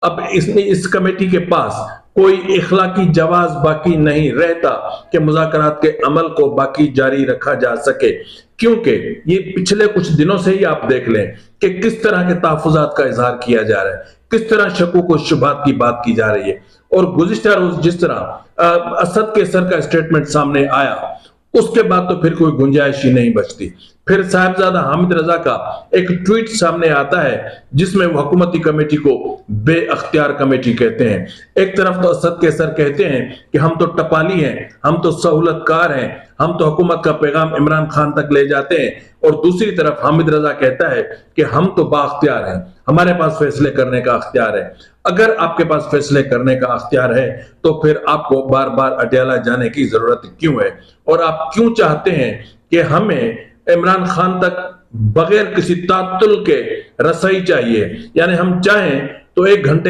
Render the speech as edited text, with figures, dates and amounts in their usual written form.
अब इसमें इस कमेटी के पास कोई इखलाकी जवाज बाकी नहीं रहता कि मुज़ाकरात के अमल को बाकी जारी रखा जा सके, क्योंकि ये पिछले कुछ दिनों से ही आप देख लें कि किस तरह के तहफ़्फ़ुज़ात का इजहार किया जा रहा है, किस तरह शकूक व शुबहात की बात की जा रही है। और गुज़िश्ता रोज जिस तरह असद के सर का स्टेटमेंट सामने आया, उसके बाद तो फिर कोई गुंजाइश ही नहीं बचती। फिर साहिबजादा हामिद रजा का एक ट्वीट सामने आता है जिसमें वो हुकूमती कमेटी को बेअख्तियार कमेटी कहते हैं। एक तरफ तो असद के सर कहते हैं कि हम तो टपाली हैं, हम तो सहूलतकार हैं, हम तो हुकूमत का पैगाम इमरान खान तक ले जाते हैं, और दूसरी तरफ हामिद रजा कहता है कि हम तो बाअख्तियार हैं, हमारे पास फैसले करने का अख्तियार है। अगर आपके पास फैसले करने का अख्तियार है तो फिर आपको बार बार अडयाला जाने की जरूरत क्यों है, और आप क्यों चाहते हैं कि हमें इमरान खान तक बगैर किसी तात्तुल के रसाई चाहिए? यानी हम चाहें तो 1 घंटे